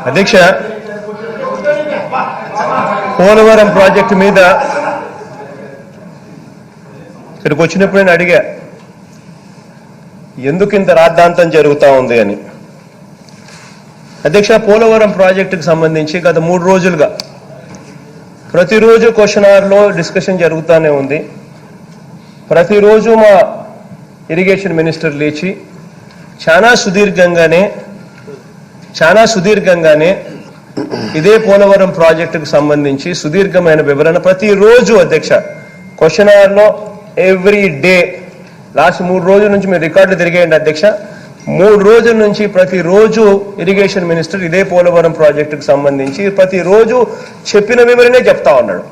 అధ్యక్ష పోలవరం ప్రాజెక్టు మీద ఇక్కడికి వచ్చినప్పుడు నేను అడిగా ఎందుకు ఇంత రాద్ధాంతం జరుగుతూ ఉంది అని. అధ్యక్ష పోలవరం ప్రాజెక్టుకు సంబంధించి గత 3 రోజులుగా ప్రతిరోజు క్వశ్చన్ అవర్లో డిస్కషన్ జరుగుతూనే ఉంది. ప్రతిరోజు మా ఇరిగేషన్ మినిస్టర్ లేచి చాలా సుదీర్ఘంగానే ఇదే పోలవరం ప్రాజెక్టుకు సంబంధించి సుదీర్ఘమైన వివరణ ప్రతిరోజు అధ్యక్ష క్వశ్చన్ అవర్లో ఎవ్రీ డే లాస్ట్ 3 రోజుల నుంచి మీరు రికార్డులు తిరిగేయండి అధ్యక్ష. 3 రోజుల నుంచి ప్రతిరోజు ఇరిగేషన్ మినిస్టర్ ఇదే పోలవరం ప్రాజెక్టుకు సంబంధించి ప్రతిరోజు చెప్పిన వివరణే చెప్తా ఉన్నాడు.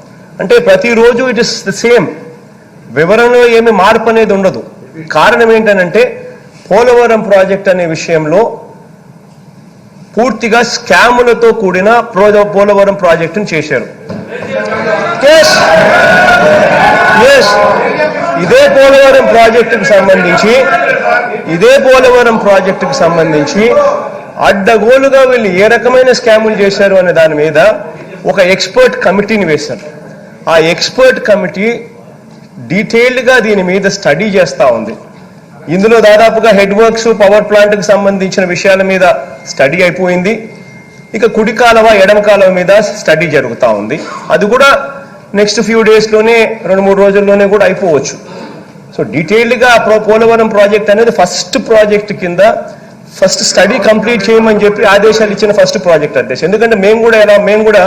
అంటే ప్రతిరోజు ఇట్ ఇస్ ద సేమ్, వివరణలో ఏమి మార్పు అనేది ఉండదు. కారణం ఏంటనంటే పోలవరం ప్రాజెక్ట్ అనే విషయంలో పూర్తిగా స్కాములతో కూడిన పోలవరం ప్రాజెక్టును చేశారు. ఇదే పోలవరం ప్రాజెక్టుకు సంబంధించి అడ్డగోలుగా వీళ్ళు ఏ రకమైన స్కాములు చేశారు అనే దాని మీద ఒక ఎక్స్పర్ట్ కమిటీని వేశారు. ఆ ఎక్స్పర్ట్ కమిటీ డీటెయిల్డ్గా దీని మీద స్టడీ చేస్తూ ఉంది. ఇందులో దాదాపుగా హెడ్ వర్క్స్, పవర్ ప్లాంట్కి సంబంధించిన విషయాల మీద స్టడీ అయిపోయింది. ఇక కుడి కాలువ, ఎడమ కాలువ మీద స్టడీ జరుగుతూ ఉంది. అది కూడా నెక్స్ట్ ఫ్యూ డేస్లోనే 2-3 రోజుల్లోనే కూడా అయిపోవచ్చు. సో డీటెయిల్డ్గా పోలవరం ప్రాజెక్ట్ అనేది ఫస్ట్ ప్రాజెక్ట్ కింద ఫస్ట్ స్టడీ కంప్లీట్ చేయమని చెప్పి ఆదేశాలు ఇచ్చిన ఫస్ట్ ప్రాజెక్ట్ అధ్యక్ష. ఎందుకంటే మేము కూడా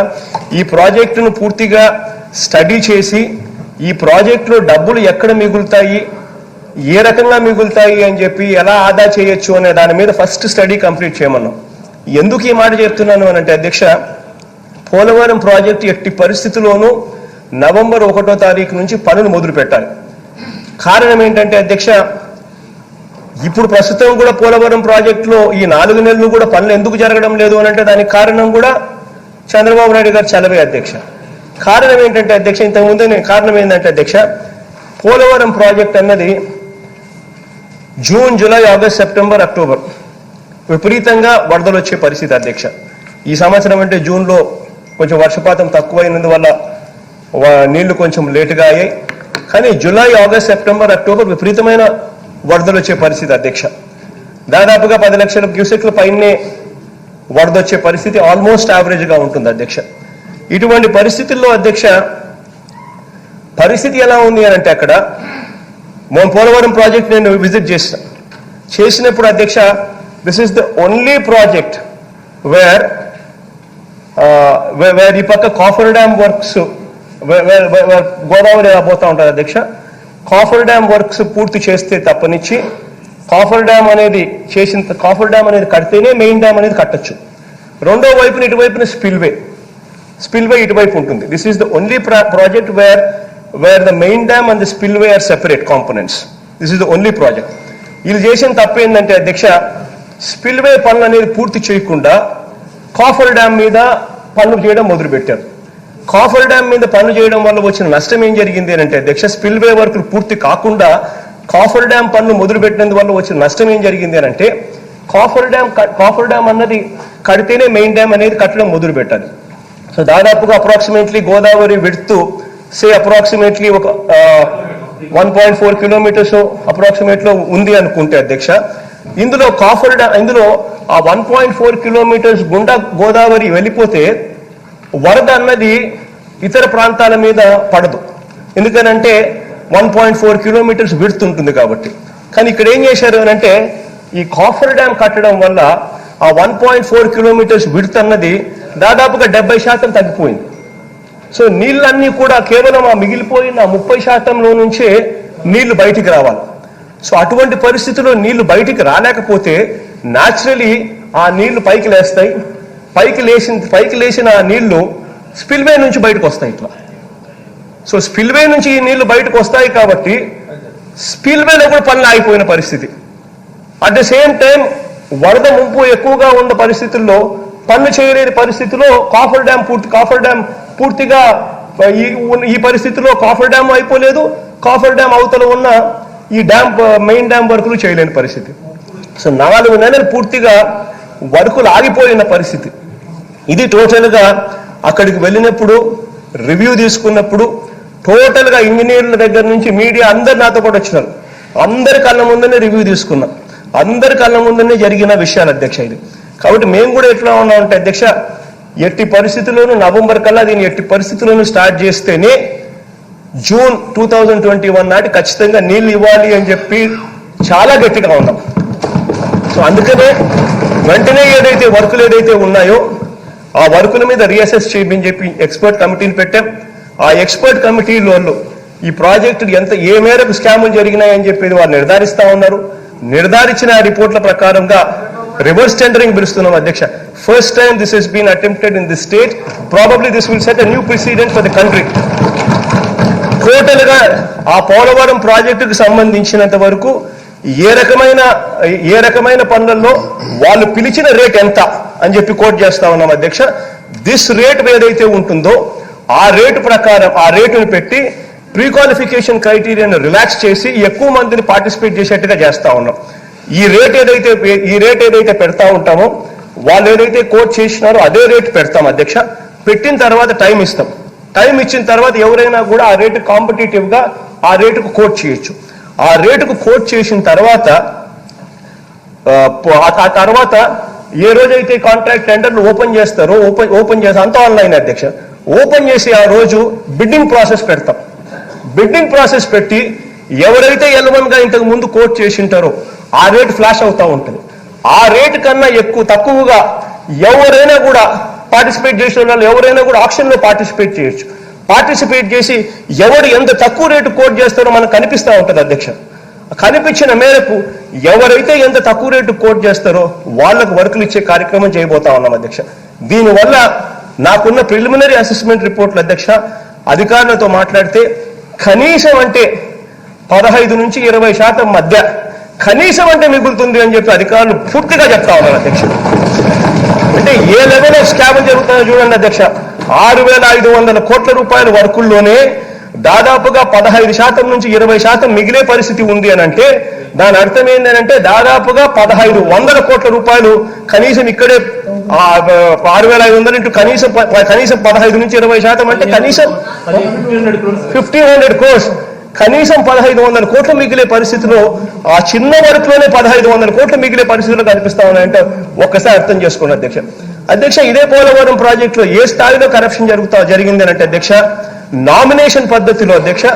ఈ ప్రాజెక్టును పూర్తిగా స్టడీ చేసి ఈ ప్రాజెక్టులో డబ్బులు ఎక్కడ మిగులుతాయి, ఏ రకంగా మిగులుతాయి అని చెప్పి ఎలా ఆదా చేయొచ్చు అనే దాని మీద ఫస్ట్ స్టడీ కంప్లీట్ చేయమన్నాం. ఎందుకు ఈ మాట చెప్తున్నాను అని అంటే అధ్యక్ష, పోలవరం ప్రాజెక్టు ఎట్టి పరిస్థితుల్లోనూ నవంబర్ 1వ తారీఖు నుంచి పనులు మొదలు పెట్టాలి. కారణం ఏంటంటే అధ్యక్ష, ఇప్పుడు ప్రస్తుతం కూడా పోలవరం ప్రాజెక్టులో ఈ 4 నెలలు కూడా పనులు ఎందుకు జరగడం లేదు అని అంటే దానికి కారణం కూడా చంద్రబాబు నాయుడు గారు చలవే అధ్యక్ష. కారణం ఏంటంటే అధ్యక్ష, ఇంతకుముందే కారణం ఏంటంటే అధ్యక్ష, పోలవరం ప్రాజెక్ట్ అన్నది June, July, August, September, October విపరీతంగా వరదలు వచ్చే పరిస్థితి అధ్యక్ష. ఈ సంవత్సరం అంటే జూన్లో కొంచెం వర్షపాతం తక్కువైనందువల్ల నీళ్లు కొంచెం లేటుగా అయ్యాయి. కానీ జూలై, ఆగస్ట్, సెప్టెంబర్, అక్టోబర్ విపరీతమైన వరదలు వచ్చే పరిస్థితి అధ్యక్ష. దాదాపుగా 10 లక్షల క్యూసెక్ల పైనే వరద వచ్చే పరిస్థితి ఆల్మోస్ట్ యావరేజ్గా ఉంటుంది అధ్యక్ష. ఇటువంటి పరిస్థితుల్లో అధ్యక్ష పరిస్థితి ఎలా ఉంది అని అంటే అక్కడ పోలవరం ప్రాజెక్ట్ నేను విజిట్ చేసినప్పుడు అధ్యక్ష, this is the only project where ఈ పక్క కాఫర్ డ్యామ్ వర్క్స్ గోదావరి పోతా ఉంటుంది అధ్యక్ష. కాఫర్ డ్యామ్ వర్క్స్ పూర్తి చేస్తే తప్పనిచ్చి కాఫర్ డ్యామ్ అనేది కడితేనే మెయిన్ డ్యామ్ అనేది కట్టచ్చు. రెండో వైపున ఇటువైపున స్పిల్వే ఇటువైపు ఉంటుంది. This is the only project where the main dam and the spillway are separate components. This is the only project. వీళ్ళు చేసిన తప్పు ఏంటంటే అధ్యక్ష, స్పిల్వే పనులు అనేది పూర్తి చేయకుండా కాఫర్ డ్యామ్ మీద పనులు చేయడం మొదలుపెట్టారు. కాఫర్ డ్యామ్ మీద పనులు చేయడం వల్ల వచ్చిన నష్టం ఏం జరిగింది అని అంటే అధ్యక్ష, స్పిల్వే వర్కులు పూర్తి కాకుండా కాఫర్ డ్యామ్ పనులు మొదలుపెట్టినందువల్ల వచ్చిన నష్టం ఏం జరిగింది అని అంటే కాఫర్ డ్యామ్ అన్నది కడితేనే మెయిన్ డ్యామ్ అనేది కట్టడం మొదలు పెట్టాలి. సో దాదాపుగా అప్రాక్సిమేట్లీ గోదావరి విడ్త్ అప్రాక్సిమేట్లీ ఒక 1.4 కిలోమీటర్స్ అప్రాక్సిమేట్లో ఉంది అనుకుంటే అధ్యక్ష, ఇందులో ఆ 1.4 కిలోమీటర్స్ గుండా గోదావరి వెళ్ళిపోతే వరద అన్నది ఇతర ప్రాంతాల మీద పడదు. ఎందుకనంటే 1.4 కిలోమీటర్స్ విడ్త్ ఉంటుంది కాబట్టి. కానీ ఇక్కడ ఏం చేశారు అని అంటే ఈ కాఫర్ డ్యామ్ కట్టడం వల్ల ఆ 1.4 కిలోమీటర్స్ విడ్త్ అన్నది దాదాపుగా 70% తగ్గిపోయింది. సో నీళ్ళన్నీ కూడా కేవలం ఆ మిగిలిపోయిన 30%లో నుంచే నీళ్లు బయటికి రావాలి. సో అటువంటి పరిస్థితుల్లో నీళ్లు బయటికి రాలేకపోతే న్యాచురలీ ఆ నీళ్లు పైకి లేస్తాయి. పైకి లేచిన ఆ నీళ్లు స్పిల్వే నుంచి బయటకు వస్తాయి ఇట్లా. సో స్పిల్వే నుంచి ఈ నీళ్లు బయటకు వస్తాయి కాబట్టి స్పిల్వేలో కూడా పనులు ఆగిపోయిన పరిస్థితి. అట్ ద సేమ్ టైం వరద ముంపు ఎక్కువగా ఉన్న పరిస్థితుల్లో పనులు చేయలేని పరిస్థితిలో కాఫర్ డ్యామ్ పూర్తిగా ఈ పరిస్థితిలో కాఫర్ డ్యామ్ అయిపోలేదు, కాఫర్ డ్యామ్ అవతల ఉన్న ఈ డ్యామ్ మెయిన్ డ్యామ్ వర్కులు చేయలేని పరిస్థితి. సో 4 నెలలు పూర్తిగా వర్కులు ఆగిపోయిన పరిస్థితి. ఇది టోటల్గా అక్కడికి వెళ్ళినప్పుడు రివ్యూ తీసుకున్నప్పుడు టోటల్గా ఇంజనీర్ల దగ్గర నుంచి మీడియా అందరు నాతో కూడా వచ్చినారు. అందరి కళ్ళ ముందనే రివ్యూ తీసుకున్నాం, అందరి కళ్ళ ముందనే జరిగిన విషయాలు అధ్యక్ష. ఇది కాబట్టి మేము కూడా ఎట్లా ఉన్నామంటే అధ్యక్ష, ఎట్టి పరిస్థితుల్లోనూ నవంబర్ కల్లా దీన్ని ఎట్టి పరిస్థితుల్లోనూ స్టార్ట్ చేస్తేనే జూన్ 2021 నాటి ఖచ్చితంగా నీళ్లు ఇవ్వాలి అని చెప్పి చాలా గట్టిగా ఉన్నాం. సో అందుకనే వెంటనే వర్కులు ఏదైతే ఉన్నాయో ఆ వర్కుల మీద రీఅసెస్ చేయమని చెప్పి ఎక్స్పర్ట్ కమిటీని పెట్టాం. ఆ ఎక్స్పర్ట్ కమిటీలో ఈ ప్రాజెక్టు ఏ మేరకు స్కాములు జరిగినాయని చెప్పేది వారు నిర్ధారిస్తా ఉన్నారు. నిర్ధారించిన రిపోర్ట్ల ప్రకారంగా రివర్స్ టెండరింగ్ పిలుస్తున్నాం అధ్యక్ష. First time this has been attempted in the state. Probably this will set a new precedent for the country. Total గా ఆ పోలవరం ప్రాజెక్టుకు సంబంధించినంత వరకు ఏ రకమైన పనులలో వాళ్ళు పిలిచిన రేట్ ఎంత అని చెప్పి కోట్ చేస్తా ఉన్నాం అధ్యక్ష. దిస్ రేట్ ఏదైతే ఉంటుందో ఆ రేటు ప్రకారం ఆ రేటును పెట్టి ప్రీ క్వాలిఫికేషన్ క్రైటీరియాను రిలాక్స్ చేసి ఎక్కువ మందిని పార్టిసిపేట్ చేసేట్టుగా చేస్తా ఉన్నాం. ఈ రేట్ ఏదైతే పెడతా ఉంటామో వాళ్ళు ఏదైతే కోట్ చేసినారో అదే రేటు పెడతాం అధ్యక్ష. పెట్టిన తర్వాత టైం ఇస్తాం. టైం ఇచ్చిన తర్వాత ఎవరైనా కూడా ఆ రేటు కాంపిటేటివ్ గా ఆ రేటుకు కోట్ చేయొచ్చు. ఆ రేటుకు కోట్ చేసిన తర్వాత ఏ రోజైతే కాంట్రాక్ట్ టెండర్లు ఓపెన్ చేస్తారో ఓపెన్ చేసి అంతా ఆన్లైన్ అధ్యక్ష. ఓపెన్ చేసి ఆ రోజు బిడ్డింగ్ ప్రాసెస్ పెడతాం. బిడ్డింగ్ ప్రాసెస్ పెట్టి ఎవరైతే L1 గా ఇంతకు ముందు కోట్ చేసి ఉంటారో ఆ రేటు ఫ్లాష్ అవుతా ఉంటుంది. ఆ రేటు కన్నా తక్కువగా ఎవరైనా కూడా పార్టిసిపేట్ చేసిన వాళ్ళు ఎవరైనా కూడా ఆప్షన్ లో పార్టిసిపేట్ చేయొచ్చు. పార్టిసిపేట్ చేసి ఎవరు ఎంత తక్కువ రేటు కోట్ చేస్తారో మనకు కనిపిస్తూ ఉంటుంది అధ్యక్ష. కనిపించిన మేరకు ఎవరైతే ఎంత తక్కువ రేటు కోట్ చేస్తారో వాళ్లకు వర్కులు ఇచ్చే కార్యక్రమం చేయబోతా ఉన్నాం అధ్యక్ష. దీనివల్ల నాకున్న ప్రిలిమినరీ అసెస్మెంట్ రిపోర్ట్లు అధ్యక్ష అధికారులతో మాట్లాడితే కనీసం అంటే 15 నుంచి 20% మధ్య కనీసం అంటే మిగులుతుంది అని చెప్పి అధికారులు పూర్తిగా చెప్తా ఉన్నారు అధ్యక్ష. అంటే ఏ లెవెల్ ఆఫ్ స్కామ్ జరుగుతుందో చూడండి అధ్యక్ష. 6,500 కోట్ల రూపాయల వర్కుల్లోనే దాదాపుగా 15% నుంచి 20% మిగిలే పరిస్థితి ఉంది అని అంటే దాని అర్థం ఏంటంటే దాదాపుగా 1,500 కోట్ల రూపాయలు కనీసం ఇక్కడే 6,500 ఇంటూ కనీసం 15 నుంచి 20% అంటే కనీసం 1,500 crores, కనీసం 1,500 కోట్లు మిగిలే పరిస్థితిలో ఆ చిన్న వర్క్లోనే 1,500 కోట్లు మిగిలే పరిస్థితిలో కనిపిస్తా ఉన్నాయంటే ఒక్కసారి అర్థం చేసుకోండి అధ్యక్ష. అధ్యక్ష ఇదే పోలవరం ప్రాజెక్టులో ఏ స్థాయిలో కరప్షన్ జరిగింది అని అంటే అధ్యక్ష నామినేషన్ పద్ధతిలో అధ్యక్ష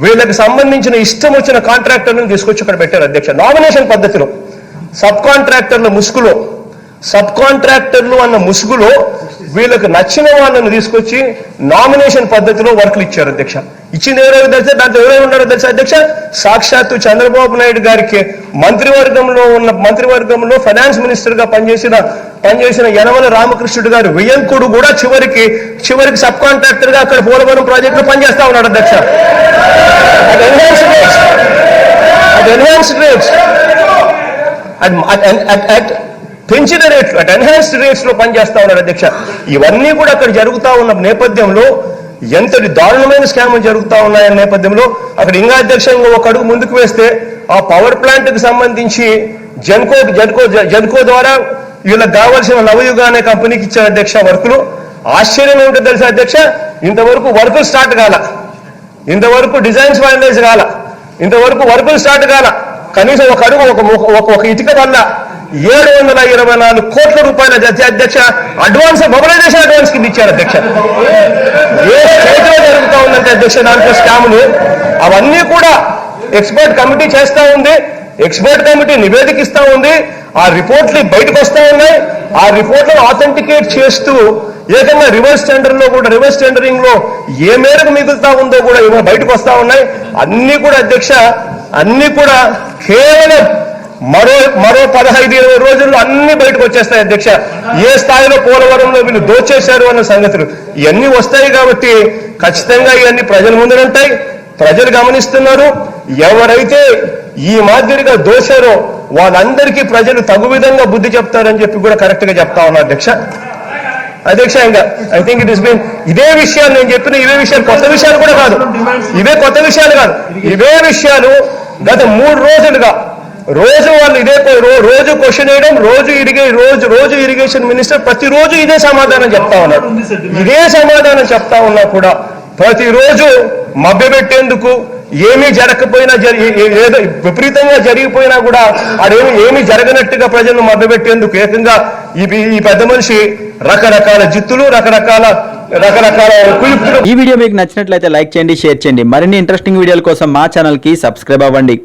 వీళ్ళకి సంబంధించిన ఇష్టం వచ్చిన కాంట్రాక్టర్లను తీసుకొచ్చి ఇక్కడ పెట్టారు అధ్యక్ష. నామినేషన్ పద్ధతిలో సబ్ కాంట్రాక్టర్లు అన్న ముసుగులో వీళ్ళకి నచ్చిన వాళ్ళని తీసుకొచ్చి నామినేషన్ పద్ధతిలో వర్కులు ఇచ్చారు అధ్యక్ష. ఇచ్చింది ఎవరైనా తెలుసా? దాంట్లో ఎవరైనా ఉన్నారో తెలుసా అధ్యక్ష? సాక్షాత్తు చంద్రబాబు నాయుడు గారికి మంత్రివర్గంలో ఫైనాన్స్ మినిస్టర్ గా పనిచేసిన యనమల రామకృష్ణుడు గారు వియంకుడు కూడా చివరికి సబ్ కాంట్రాక్టర్ గా అక్కడ పోలవరం ప్రాజెక్ట్ లో పనిచేస్తా ఉన్నాడు అధ్యక్ష. అది ఎన్హాన్స్డ్ రేట్స్ పెంచిన రేట్లు ఎన్హాన్స్డ్ రేట్స్ లో పనిచేస్తా ఉన్నారు అధ్యక్ష. ఇవన్నీ కూడా అక్కడ జరుగుతా ఉన్న నేపథ్యంలో ఎంతటి దారుణమైన స్కామ్లు జరుగుతా ఉన్నాయన్న నేపథ్యంలో అక్కడ ఇంకా అధ్యక్షంగా ఒక అడుగు ముందుకు వేస్తే ఆ పవర్ ప్లాంట్ కి సంబంధించి జెన్కో ద్వారా వీళ్ళకి కావాల్సిన నవయుగ అనే కంపెనీకి ఇచ్చారు అధ్యక్ష వర్కులు. ఆశ్చర్యం ఏమిటో తెలుసా అధ్యక్ష, ఇంతవరకు వర్కులు స్టార్ట్ కాల, ఇంతవరకు డిజైన్స్ ఫైనలైజ్ కాల, ఇంతవరకు వర్కులు స్టార్ట్ కాల. కనీసం ఒక అడుగు ఒక ఇటుక వల్ల 724 కోట్ల రూపాయల అధ్యక్ష అడ్వాన్స్ మొబిలైజేషన్ అడ్వాన్స్ కింద ఇచ్చారు అధ్యక్ష. ఏ స్టేజ్లో జరుగుతూ ఉందంటే అధ్యక్ష దాంట్లో స్కాములు అవన్నీ కూడా ఎక్స్పర్ట్ కమిటీ చేస్తా ఉంది. ఎక్స్పర్ట్ కమిటీ నివేదిక ఇస్తా ఉంది. ఆ రిపోర్ట్లు బయటకు వస్తా ఉన్నాయి. ఆ రిపోర్ట్లను ఆథెంటికేట్ చేస్తూ ఏకంగా రివర్స్ టెండరింగ్ లో ఏ మేరకు మిగులుతా ఉందో కూడా బయటకు వస్తా ఉన్నాయి. అన్ని కూడా అధ్యక్ష కేవలం మరో 15-20 రోజుల్లో అన్ని బయటకు వచ్చేస్తాయి అధ్యక్ష. ఏ స్థాయిలో పోలవరంలో వీళ్ళు దోచేశారు అన్న సంగతులు ఇవన్నీ వస్తాయి. కాబట్టి ఖచ్చితంగా ఇవన్నీ ప్రజల ముందుంటాయి. ప్రజలు గమనిస్తున్నారు. ఎవరైతే ఈ మాదిరిగా దోశారో వాళ్ళందరికీ ప్రజలు తగు విధంగా బుద్ధి చెప్తారని చెప్పి కూడా కరెక్ట్ గా చెప్తా ఉన్నారు అధ్యక్ష. అధ్యక్ష ఇంకా I think it is been ఇదే విషయాలు నేను చెప్పిన ఇవే విషయాలు కొత్త విషయాలు కూడా కాదు, ఇవే కొత్త విషయాలు కాదు, ఇవే విషయాలు గత 3 రోజులుగా రోజు వాళ్ళు ఇదే రోజు క్వశ్చన్ వేయడం, రోజు ఇరిగేషన్ మినిస్టర్ ప్రతిరోజు ఇదే సమాధానం చెప్తా ఉన్నారు. ఇదే సమాధానం చెప్తా ఉన్నా కూడా ప్రతిరోజు మభ్యపెట్టేందుకు ఏమీ జరగకపోయినా ఏదో విపరీతంగా జరిగిపోయినా కూడా ఏమీ జరగనట్టుగా ప్రజలను మభ్యపెట్టేందుకు ఏకంగా ఈ పెద్ద మనిషి రకరకాల జిత్తులు రకరకాల కుయుక్తులు. ఈ వీడియో మీకు నచ్చినట్లయితే లైక్ చేయండి, షేర్ చేయండి. మరిన్ని ఇంట్రెస్టింగ్ వీడియోల కోసం మా ఛానల్ కి సబ్స్క్రైబ్ అవ్వండి.